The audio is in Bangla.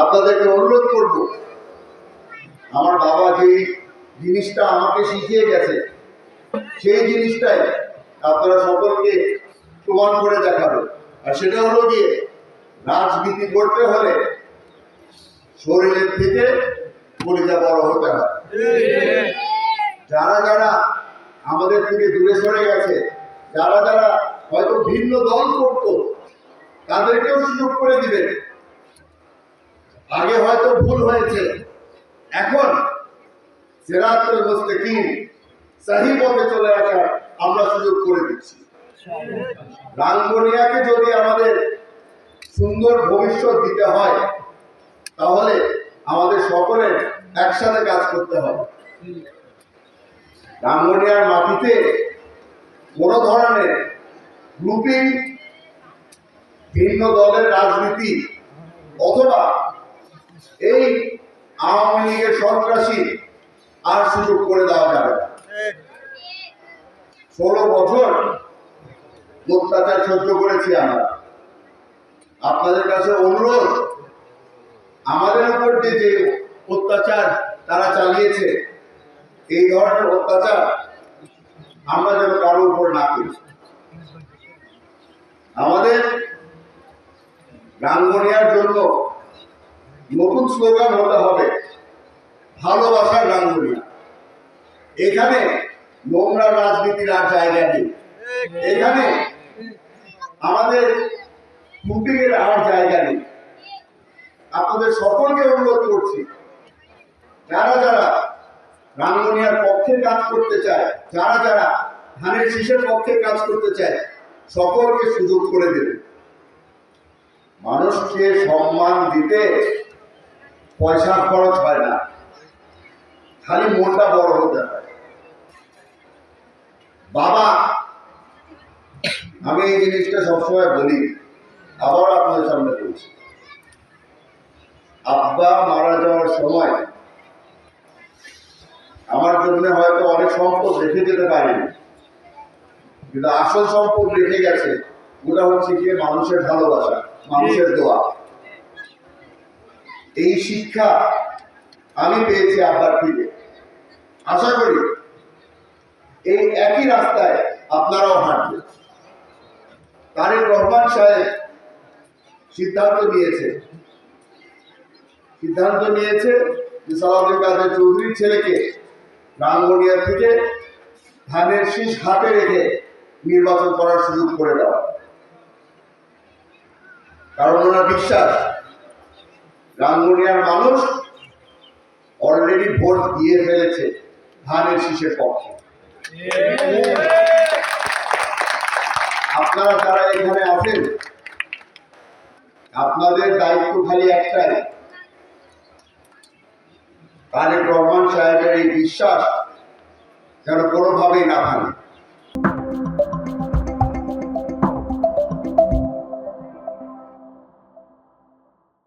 আপনাদেরকে অনুরোধ করব, আমার বাবা যেই জিনিসটা আমাকে শিখিয়ে গেছে সেই জিনিসটাই আপনারা সকলকে প্রমাণ করে দেখাবে। আর সেটা হলো গিয়ে, রাজনীতি করতে হলে শরীরের থেকে কলিজা বড় হতে হয়। যারা যারা আমাদের থেকে দূরে সরে গেছে, যারা যারা হয়তো ভিন্ন দল করত, তাদেরকেও সুযোগ করে দিবেন। আগে হয়তো ভুল হয়েছে, এখন সিরাতুল মুস্তাকিম সহি পথে চলে আসার আমরা সুযোগ করে দিচ্ছি। রাঙ্গুনিয়াকে যদি আমাদের সুন্দর ভবিষ্যৎ দিতে হয়, তাহলে আমাদের সকলের একসাথে কাজ করতে হবে। রাঙ্গুনিয়ার মাটিতে কোন ধরনের গ্রুপিং, ভিন্ন দলের রাজনীতি অথবা এই আওয়ামী লীগের সন্ত্রাসী আর সুযোগ করে দেওয়া যাবে না। 16 বছর অত্যাচার সহ্য করেছি আমরা। আপনাদের কাছে অনুরোধ, আমাদের উপর যে অত্যাচার তারা চালিয়েছে, এই ধরনের অত্যাচার আমরা যেন কারো উপর না করি। আমাদের রাঙ্গুনিয়ার জন্য নতুন স্লোগান হতে হবে, ভালোবাসার রাঙ্গুনিয়া। এখানে নোংরা রাজনীতির আর জায়গা নেই, এখানে আমাদের গ্রুপিংয়ের আর জায়গা নেই। আপনাদের সকলকে অনুরোধ করছি, যারা যারা রাঙ্গুনিয়ার পক্ষে কাজ করতে চায়, যারা যারা ধানের শীষের পক্ষে কাজ করতে চায়, সকলকে সুযোগ করে দেবেন। মানুষকে সম্মান দিতে পয়সা খরচ হয় না, খালি মনটা বড় হতে হয়। বাবা, আমি এই জিনিসটা সবসময় বলি, আবার আপনাদের সামনে বলছি, আব্বা মারা যাওয়ার সময় আমার জন্য হয়তো অনেক সম্পদ রেখে যেতে পারেনি, কিন্তু আসল সম্পদ রেখে গেছে। ওটা হচ্ছে কি? মানুষের ভালোবাসা, মানুষের দোয়া। এই শিক্ষা আমি পেয়েছি আব্বার থেকে। আশা করি এই একই রাস্তায় আপনারাও হাঁটবেন। তারেক রহমান সাহেব সিদ্ধান্ত নিয়েছে যে সালাউদ্দিন কাদের চৌধুরীর ছেলেকে রাঙ্গুনিয়া থেকে ধানের শীষ হাতে রেখে নির্বাচন করার সুযোগ করে দেওয়া। কারণ ওনার বিশ্বাস, রাঙ্গুনিয়ার মানুষ অলরেডি ভোট দিয়ে ফেলেছে ধানের শীষের পক্ষে। আপনারা যারা এখানে আছেন, আপনাদের দায়িত্ব খালি একটাই, তারেক রহমান সাহেবের এই বিশ্বাস যেন কোনোভাবেই না ভাঙে।